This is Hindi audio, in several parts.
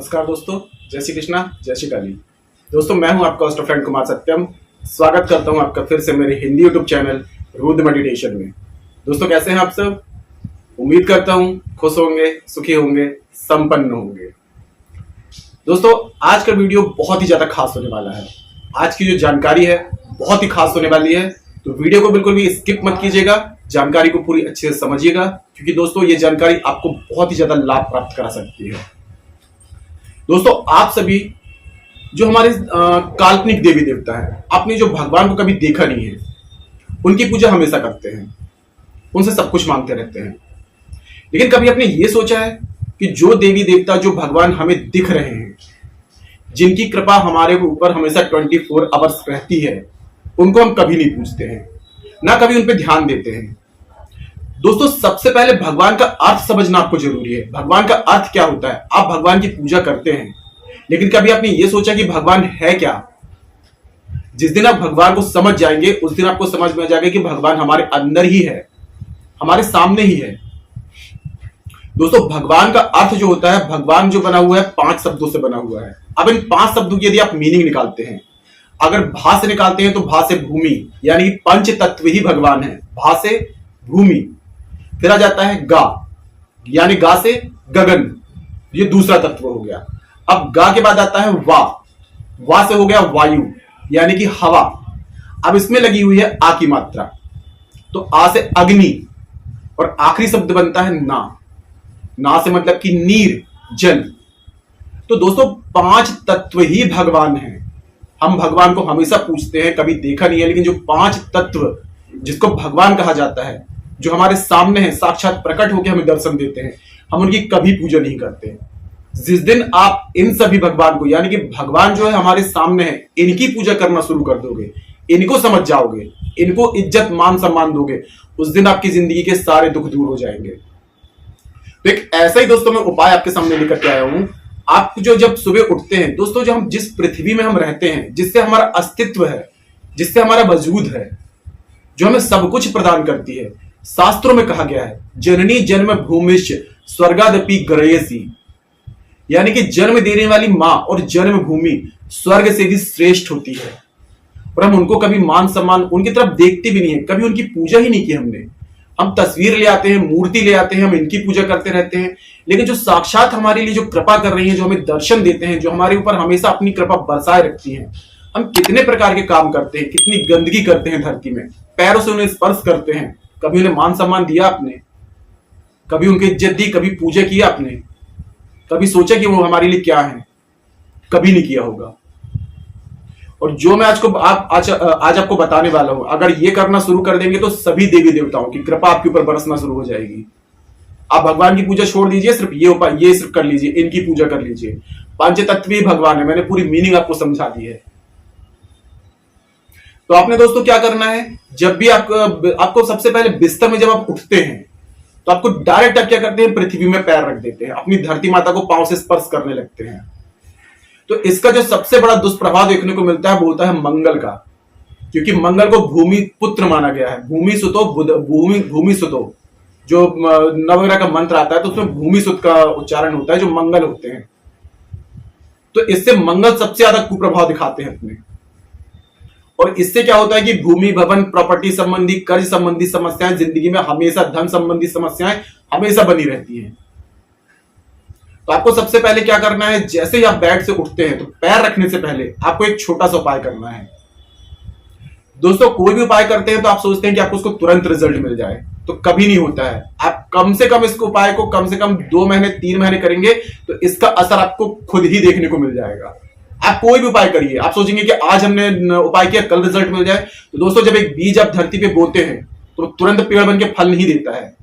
नमस्कार दोस्तों, जय श्री कृष्णा, जय श्री काली। दोस्तों, मैं हूं आपका होस्ट फ्रेंड कुमार सत्यम। स्वागत करता हूं आपका फिर से मेरे Hindi YouTube channel Rudra meditation में। दोस्तों, कैसे हैं आप सब? उम्मीद करता हूं खुश होंगे, सुखी होंगे, संपन्न होंगे। दोस्तों, आज का वीडियो बहुत ही ज्यादा खास होने वाला है। आज की जो जानकारी है बहुत ही खास होने वाली है, तो वीडियो को बिल्कुल भी स्किप मत कीजिएगा। जानकारी को पूरी अच्छे से समझिएगा, क्योंकि दोस्तों ये जानकारी आपको बहुत ही ज्यादा लाभ प्राप्त करा सकती है। दोस्तों, आप सभी जो हमारे काल्पनिक देवी देवता हैं, आपने जो भगवान को कभी देखा नहीं है, उनकी पूजा हमेशा करते हैं, उनसे सब कुछ मांगते रहते हैं। लेकिन कभी आपने ये सोचा है कि जो देवी देवता, जो भगवान हमें दिख रहे हैं, जिनकी कृपा हमारे ऊपर हमेशा 24 आवर्स रहती है, उनको हम कभी नहीं पूछते हैं, ना कभी उन पर ध्यान देते हैं। दोस्तों, सबसे पहले भगवान का अर्थ समझना आपको जरूरी है। भगवान का अर्थ क्या होता है? आप भगवान की पूजा करते हैं, लेकिन कभी आपने ये सोचा कि भगवान है क्या? जिस दिन आप भगवान को समझ जाएंगे, उस दिन आपको समझ में आ जाएगा कि भगवान हमारे अंदर ही है, हमारे सामने ही है। दोस्तों, भगवान का अर्थ जो होता है, भगवान जो बना हुआ है 5 शब्दों से बना हुआ है। अब इन 5 शब्दों की यदि आप मीनिंग निकालते हैं, अगर भा से निकालते हैं तो भा से भूमि, यानी पंच तत्व ही भगवान है। भा से भूमि, फिर आ जाता है गा, यानी गा से गगन, ये दूसरा तत्व हो गया। अब गा के बाद आता है वा, वा से हो गया वायु, यानी कि हवा। अब इसमें लगी हुई है आ की मात्रा, तो आ से अग्नि, और आखिरी शब्द बनता है ना। ना से मतलब कि नीर, जल। तो दोस्तों, 5 तत्व ही भगवान हैं। हम भगवान को हमेशा पूछते हैं, कभी देखा नहीं है, लेकिन जो 5 तत्व जिसको भगवान कहा जाता है, जो हमारे सामने है, साक्षात प्रकट होकर हमें दर्शन देते हैं, हम उनकी कभी पूजा नहीं करते। जिस दिन आप इन सभी भगवान को, यानी कि भगवान जो है हमारे सामने है, इनकी पूजा करना शुरू कर दोगे, इनको समझ जाओगे, इनको इज्जत मान सम्मान दोगे, उस दिन आपकी जिंदगी के सारे दुख दूर हो जाएंगे। तो एक ऐसा ही दोस्तों मैं उपाय आपके सामने लेकर के आया हूं। आप जो जब सुबह उठते हैं दोस्तों, जो हम जिस पृथ्वी में हम रहते हैं, जिससे हमारा अस्तित्व है, जिससे हमारा वजूद है, जो हमें सब कुछ प्रदान करती है, शास्त्रों में कहा गया है, जननी जन्म भूमिश्च स्वर्गादपि गरयसी, यानी कि जन्म देने वाली मां और जन्म भूमि स्वर्ग से भी श्रेष्ठ होती है। और हम उनको कभी मान सम्मान उनकी तरफ देखते भी नहीं है, कभी उनकी पूजा ही नहीं की हमने। हम तस्वीर ले आते हैं, मूर्ति ले आते हैं, हम इनकी पूजा करते रहते हैं, लेकिन जो साक्षात हमारे लिए जो कृपा कर रही है, जो हमें दर्शन देते हैं, जो हमारे ऊपर हमेशा अपनी कृपा बरसाए रखती है, हम कितने प्रकार के काम करते हैं, कितनी गंदगी करते हैं धरती में, पैरों से उन्हें स्पर्श करते हैं, कभी उन्हें मान सम्मान दिया आपने? कभी उनकी इज्जत दी, कभी पूजा किया आपने? कभी सोचा कि वो हमारे लिए क्या है? कभी नहीं किया होगा। और जो मैं आज आपको बताने वाला हूं, अगर ये करना शुरू कर देंगे तो सभी देवी देवताओं की कृपा आपके ऊपर बरसना शुरू हो जाएगी। आप भगवान की पूजा छोड़ दीजिए, सिर्फ ये उपाय ये सिर्फ कर लीजिए, इनकी पूजा कर लीजिए। पंचतत्वीय भगवान है, मैंने पूरी मीनिंग आपको समझा दी है। तो आपने दोस्तों क्या करना है, जब भी आपको सबसे पहले बिस्तर में जब आप उठते हैं, तो आपको डायरेक्ट आप क्या करते हैं, पृथ्वी में पैर रख देते हैं, अपनी धरती माता को पांव से स्पर्श करने लगते हैं। तो इसका जो सबसे बड़ा दुष्प्रभाव देखने को मिलता है वो होता है मंगल का, क्योंकि मंगल को भूमि पुत्र माना गया है। भूमि सुतो भूमि सुतो, जो नवग्रह का मंत्र आता है, तो उसमें भूमि सुत का उच्चारण होता है, जो मंगल होते हैं। तो इससे मंगल सबसे ज्यादा कुप्रभाव दिखाते हैं अपने। और इससे क्या होता है कि भूमि, भवन, प्रॉपर्टी संबंधी, कर्ज संबंधी समस्याएं, जिंदगी में हमेशा धन संबंधी समस्याएं हमेशा बनी रहती हैं। तो आपको सबसे पहले क्या करना है, जैसे ही आप बेड से उठते हैं, तो पैर रखने से पहले आपको एक छोटा सा उपाय करना है। दोस्तों, कोई भी उपाय करते हैं तो आप सोचते हैं कि आपको उसको तुरंत रिजल्ट मिल जाए, तो कभी नहीं होता है। आप कम से कम इस उपाय को कम से कम 2 महीने 3 महीने करेंगे, तो इसका असर आपको खुद ही देखने को मिल जाएगा। आप कोई भी उपाय करिए, आप सोचेंगे कि आज हमने उपाय किया, कल रिजल्ट मिल जाए। तो दोस्तों, जब एक बीज आप धरती पे बोते हैं, तो तुरंत पेड़ बन के फल नहीं देता है।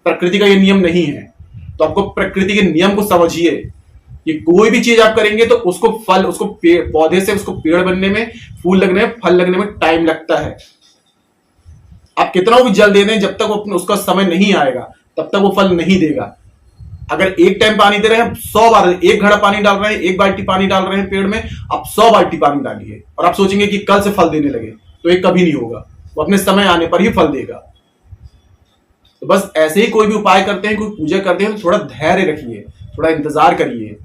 प्रकृति का ये नियम नहीं है। तो आपको प्रकृति के नियम को समझिए कि कोई भी चीज आप करेंगे तो उसको पौधे से उसको पेड़ बनने में, फूल लगने में, फल लगने में टाइम लगता है। आप कितना भी जल दे दें, जब तक उसका समय नहीं आएगा तब तक वो फल नहीं देगा। अगर एक टाइम पानी दे रहे हैं, 100 बार, एक घड़ा पानी डाल रहे हैं, 1 बाल्टी पानी डाल रहे हैं पेड़ में, आप 100 बाल्टी पानी डालिए, और आप सोचेंगे कि कल से फल देने लगे, तो ये कभी नहीं होगा। वो अपने समय आने पर ही फल देगा। तो बस ऐसे ही कोई भी उपाय करते हैं, कोई पूजा करते हैं, तो थोड़ा धैर्य रखिए, थोड़ा इंतजार करिए।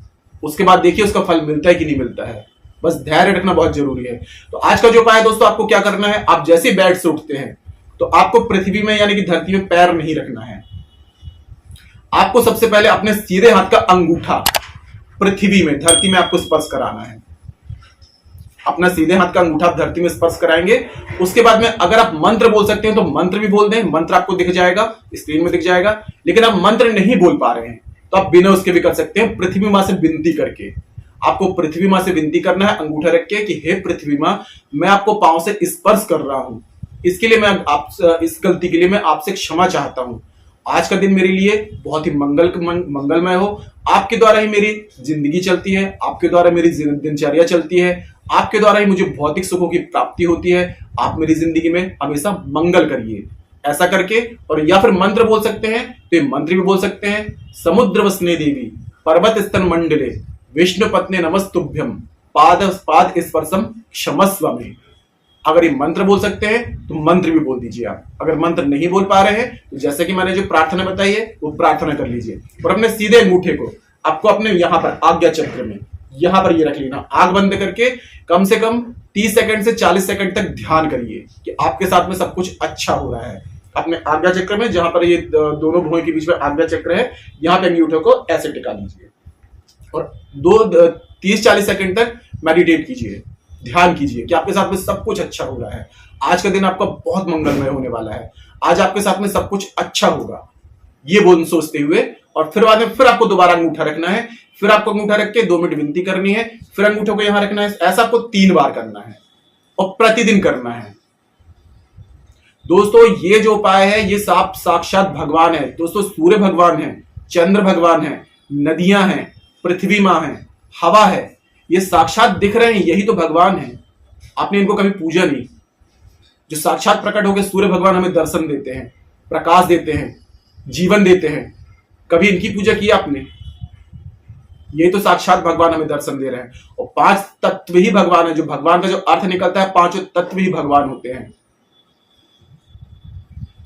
उसके बाद देखिए उसका फल मिलता है कि नहीं मिलता है। बस धैर्य रखना बहुत जरूरी है। तो आज का जो उपाय है दोस्तों, आपको क्या करना है, आप जैसे ही बेड से उठते हैं तो आपको पृथ्वी में यानी कि धरती में पैर नहीं रखना है। आपको सबसे पहले अपने सीधे हाथ का अंगूठा पृथ्वी में, धरती में आपको स्पर्श कराना है। अपना सीधे हाथ का अंगूठा आप धरती में स्पर्श कराएंगे। उसके बाद में अगर आप मंत्र बोल सकते हैं तो मंत्र भी बोल दें। मंत्र आपको दिख जाएगा, स्क्रीन में दिख जाएगा। लेकिन आप मंत्र नहीं बोल पा रहे हैं तो आप बिना उसके भी कर सकते हैं, पृथ्वी मां से विनती करके। आपको पृथ्वी मां से विनती करना है अंगूठा रख के कि हे पृथ्वी मां, मैं आपको पांव से स्पर्श कर रहा हूं, इसके लिए मैं आप इस गलती के लिए मैं आपसे क्षमा चाहता हूं। आज का दिन मेरे लिए बहुत ही मंगलमय हो। आपके द्वारा ही मेरी जिंदगी चलती है, आपके द्वारा मेरी दिनचर्या चलती है, आपके द्वारा ही मुझे भौतिक सुखों की प्राप्ति होती है। आप मेरी जिंदगी में हमेशा मंगल करिए, ऐसा करके। और या फिर मंत्र बोल सकते हैं तो ये मंत्र भी बोल सकते हैं। समुद्र वसने देवी पर्वत स्तन मंडले विष्णु पत्नी नमस्तुभ्यम पाद पाद स्पर्शम क्षमस्व में। अगर ये मंत्र बोल सकते हैं तो मंत्र भी बोल दीजिए आप। अगर मंत्र नहीं बोल पा रहे हैं तो जैसे कि मैंने जो प्रार्थना बताई है वो प्रार्थना कर लीजिए। और अपने सीधे अंगूठे को आपको अपने यहां पर आज्ञा चक्र में यहां पर ये रख लेना। आंख बंद करके कम से कम 30 सेकंड से 40 सेकंड तक ध्यान करिए कि आपके साथ में सब कुछ अच्छा हो रहा है। अपने आज्ञा चक्र में, जहां पर ये दोनों भुवों के बीच में आज्ञा चक्र है, यहां पे अंगूठे को ऐसे टिका लीजिए और 30-40 सेकंड तक मेडिटेट कीजिए, ध्यान कीजिए कि आपके साथ में सब कुछ अच्छा हो रहा है। आज का दिन आपका बहुत मंगलमय होने वाला है। आज आपके साथ में सब कुछ अच्छा होगा, ये बोल सोचते हुए। और फिर बाद में फिर आपको दोबारा अंगूठा रखना है। फिर आपको अंगूठा रख के 2 मिनट विनती करनी है। फिर अंगूठे को यहां रखना है। ऐसा आपको 3 बार करना है और प्रतिदिन करना है। दोस्तों ये जो उपाय है ये साक्षात भगवान है दोस्तों। सूर्य भगवान है, चंद्र भगवान है, नदियां हैं, पृथ्वी मां है, हवा है, ये साक्षात दिख रहे हैं, यही तो भगवान है। आपने इनको कभी पूजा नहीं। जो साक्षात प्रकट होकर सूर्य भगवान हमें दर्शन देते हैं, प्रकाश देते हैं, जीवन देते हैं, कभी इनकी पूजा की आपने? यही तो साक्षात भगवान हमें दर्शन दे रहे हैं। और 5 तत्व ही भगवान है। जो भगवान का जो अर्थ निकलता है, 5 तत्व ही भगवान होते हैं।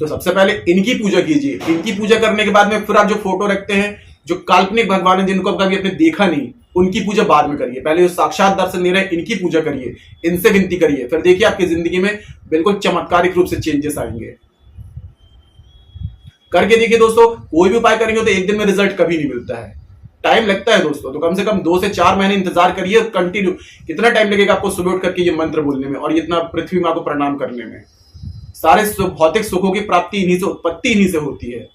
तो सबसे पहले इनकी पूजा कीजिए। इनकी पूजा करने के बाद में फिर आप जो फोटो रखते हैं, जो काल्पनिक भगवान है जिनको कभी आपने देखा नहीं, उनकी पूजा बाद में करिए। पहले जो साक्षात दर्शन दे रहे हैं इनकी पूजा करिए, इनसे विनती करिए। फिर देखिए आपकी जिंदगी में बिल्कुल चमत्कारिक रूप से चेंजेस आएंगे। करके देखिए दोस्तों, कोई भी उपाय करेंगे तो एक दिन में रिजल्ट कभी नहीं मिलता है, टाइम लगता है दोस्तों। तो कम से कम 2 से 4 महीने इंतजार करिए कंटिन्यू। कितना टाइम लगेगा आपको सुबह उठ करके ये मंत्र बोलने में और इतना पृथ्वी मां को प्रणाम करने में। सारे भौतिक सुखों की प्राप्ति इन्हीं से, उत्पत्ति इन्हीं से होती है।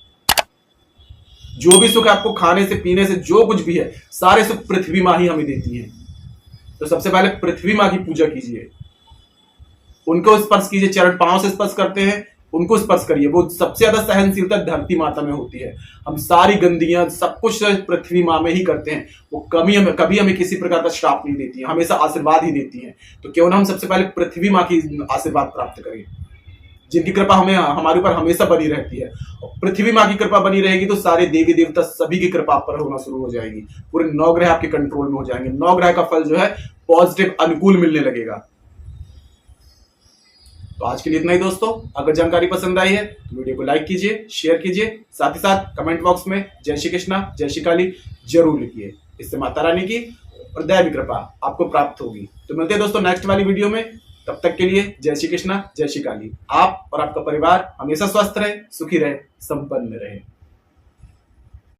जो भी सुख आपको खाने से, पीने से, जो कुछ भी है, सारे सुख पृथ्वी मां ही हमें देती है। तो सबसे पहले पृथ्वी मां की पूजा कीजिए, उनको स्पर्श कीजिए। चरण पांव से स्पर्श करते हैं, उनको स्पर्श करिए। वो सबसे ज्यादा सहनशीलता धरती माता में होती है। हम सारी गंदगियां सब कुछ पृथ्वी मां में ही करते हैं। वो कभी हमें किसी प्रकार का श्राप नहीं देती है, हमेशा आशीर्वाद ही देती है। तो क्यों ना हम सबसे पहले पृथ्वी मां की आशीर्वाद प्राप्त करें, जिनकी कृपा हमें हमारे ऊपर हमेशा बनी रहती है। और पृथ्वी मां की कृपा बनी रहेगी तो सारे देवी देवता सभी की कृपा आप पर होना शुरू हो जाएगी। पूरे 9 ग्रह आपके कंट्रोल में हो जाएंगे। 9 ग्रह का फल जो है पॉजिटिव, अनुकूल मिलने लगेगा। तो आज के लिए इतना ही दोस्तों। अगर जानकारी पसंद आई है तो वीडियो को लाइक कीजिए, शेयर कीजिए, साथ ही साथ कमेंट बॉक्स में जय श्री कृष्णा, जय श्री काली जरूर लिखिए। इससे माता रानी की और दैवी कृपा आपको प्राप्त होगी। तो मिलते हैं दोस्तों नेक्स्ट वाली वीडियो में। तब तक के लिए जय श्री कृष्णा, जय श्री काली। आप और आपका परिवार हमेशा स्वस्थ रहे, सुखी रहे, संपन्न रहे।